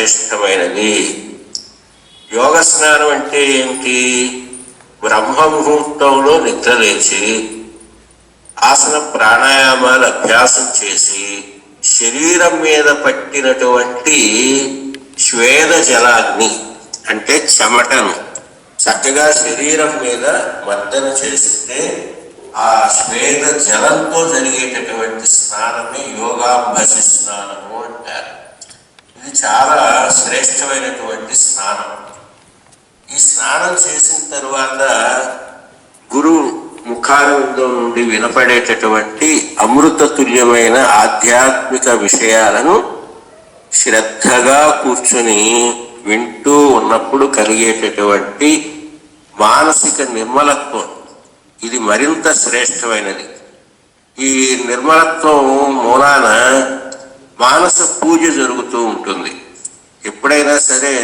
శ్రేష్టమైనది. యోగ స్నానం అంటే ఏమిటి? బ్రహ్మ ముహూర్తంలో నిద్రలేచి ఆసన ప్రాణాయామాలు అభ్యాసం చేసి శరీరం మీద పట్టినటువంటి శ్వేద జలాన్ని అంటే చెమటను చక్కగా శరీరం మీద మర్దన చేస్తే ఆ శ్వేద జలంతో జరిగేటటువంటి స్నానమే యోగాభ్యాసి స్నానము అంటారు. ఇది చాలా శ్రేష్టమైనటువంటి స్నానం. ఈ స్నానం చేసిన తరువాత గురువు ముఖారవిందం నుండి వినపడేటటువంటి అమృత తుల్యమైన ఆధ్యాత్మిక విషయాలను శ్రద్ధగా కూర్చుని వింటూ ఉన్నప్పుడు కలిగేటటువంటి మానసిక నిర్మలత్వం ఇది మరింత శ్రేష్టమైనది. ఈ నిర్మలత్వం మూలాన మానస పూజ జరుగుతూ ఉంటుంది. ఎప్పుడైనా సరే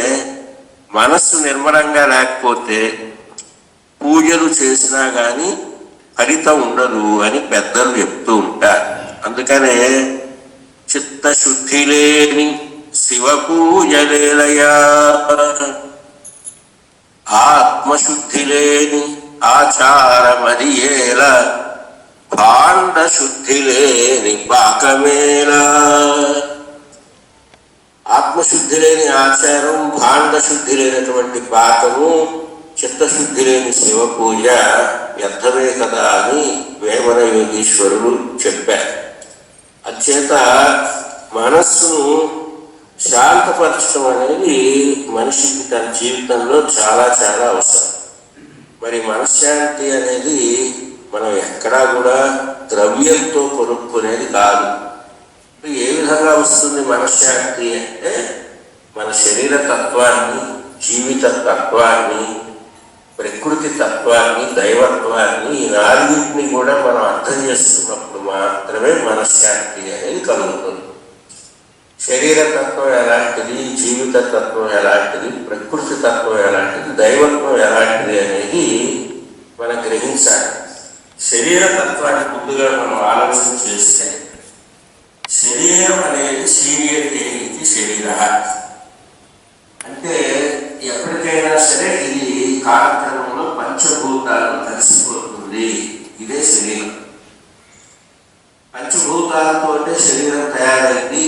మనస్సు నిర్మలంగా లేకపోతే పూజలు చేసినా కానీ ఫలితం ఉండదు అని పెద్దలు చెప్తూ ఉంటారు. అందుకనే చిత్తశుద్ధి లేని శివ పూజలేలయా, ఆత్మశుద్ధి లేని ఆచారమది ఏల, భాండ శుద్ధి లేని పాకమేలా. ఆత్మశుద్ధి లేని ఆచారం, భాండ శుద్ధి లేనటువంటి పాకము, చిత్తశుద్ధి లేని శివ పూజ వ్యర్థమే కదా అని వేమన యోగీశ్వరుడు చెప్పారు. అచేత మనస్సును శాంతపరచడం అనేది మనిషికి తన జీవితంలో చాలా చాలా అవసరం. మరి మనశ్శాంతి అనేది మనం ఎక్కడా కూడా ద్రవ్యంతో కొనుక్కునేది కాదు. ఏ విధంగా వస్తుంది మనశ్శాంతి అంటే మన శరీర తత్వాన్ని, జీవిత తత్వాన్ని, ప్రకృతి తత్వాన్ని, దైవత్వాన్ని ఈ నాలుగింటిని కూడా మనం అర్థం చేసుకున్నప్పుడు మాత్రమే మనశ్శాంతి అనేది కలుగుతుంది. శరీర తత్వం ఎలాంటిది, జీవిత తత్వం ఎలాంటిది, ప్రకృతి తత్వం ఎలాంటిది, దైవత్వం ఎలాంటిది అనేది మనం గ్రహించాలి. శరీర తత్వాన్ని ముందుగా మనం ఆలోచన చేస్తే శరీరం అనేది శరీరకి శరీర అంటే ఎప్పటికైనా సరే ఇది కాలక్రమంలో పంచభూతాలను కలిసిపోతుంది. ఇదే శరీరం. పంచభూతాలతో శరీరం తయారైంది.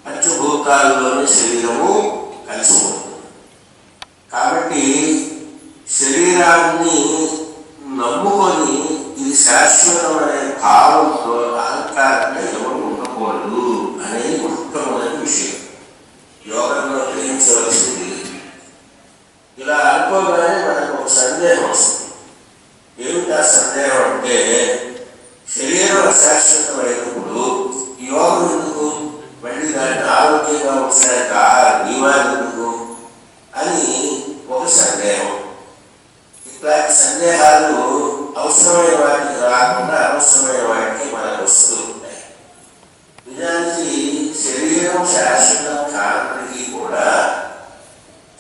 పంచభూతాల్లోని శరీరము కలిసిపోతుంది. కాబట్టి శరీరాన్ని నమ్ముకొని ఇది శాశ్వతం అనే భావంతో అహంకారంగా ఎవరు ఉండకూడదు అనేది మొట్టమొదటి విషయం యోగంలో గ్రహించవలసింది. ఇలా అనుకోగానే మనకు ఒక సందేహం వస్తుంది. ఏమిటా సందేహం అంటే శరీరం అశాశ్వతమైనప్పుడు యోగం ఎందుకు, మళ్ళీ దాన్ని ఆరోగ్యంగా ఉంచడానికి ఆహార నియమాలు ఎందుకు అని ఒక సందేహం. ఇట్లాంటి సందేహాలు అవసరమైన వాటికి రాకుండా అనవసరమైన వాటికి మనకు వస్తూ ఉంటాయి. నిజానికి శరీరం శాశ్వతం కానప్పటికీ కూడా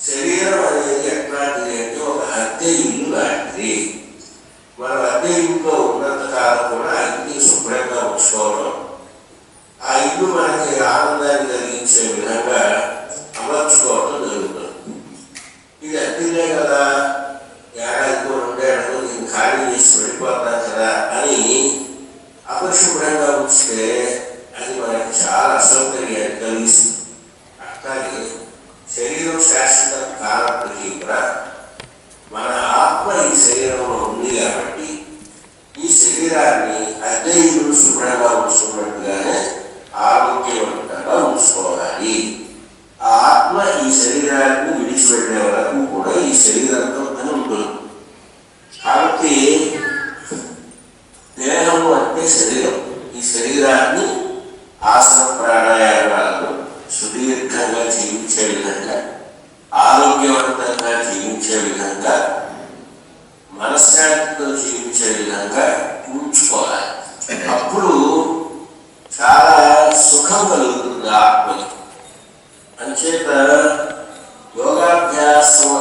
శరీరం అనేది ఎట్లాంటిది అంటే ఒక అద్దె ఇల్లు లాంటిది. మనం అద్దె ఇంట్లో ఉన్నంత కాలం కూడా ఇంటిని శుభ్రంగా ఉంచుకోవడం, ఆ ఇల్లు మనకి ఆనందాన్ని కలిగించే విధంగా అమర్చుకోవడం జరుగుతుంది. ఇది అద్దెలే కదా, ఏడాదికో రెండేళ్ళకో దీన్ని ఖాళీ చేసి వెళ్ళిపోతాం కదా అని అపరిశుభ్రంగా ఉంచితే అది మనకి చాలా అసౌకర్యాన్ని కలిగిస్తుంది. అట్లాగే శరీరం శాశ్వతం కానప్పటికీ కూడా మన ఆత్మ ఈ శరీరంలో ఉంది కాబట్టి ఈ శరీరాన్ని అద్దె ఇల్లు శుభ్రంగా ఉంచుకున్నట్టుగానే ఆరోగ్యవంతంగా ఉంచుకోవాలి. ఆ ఆత్మ ఈ శరీరాన్ని విడిచిపెట్టే వరకు కూడా ఈ శరీరంతో అని ఉంటుంది. కాబట్టి దేహము అంటే శరీరం. ఈ శరీరాన్ని ఆసన ప్రాణాయామాలను సుదీర్ఘంగా జీవించే విధంగా, ఆరోగ్యవంతంగా జీవించే విధంగా, మనశ్శాంతితో జీవించే విధంగా ఉంచుకోవాలి. అప్పుడు చాలా సుఖం కలుగుతుంది ఆత్మకి. అంచేత యోగాభ్యాసం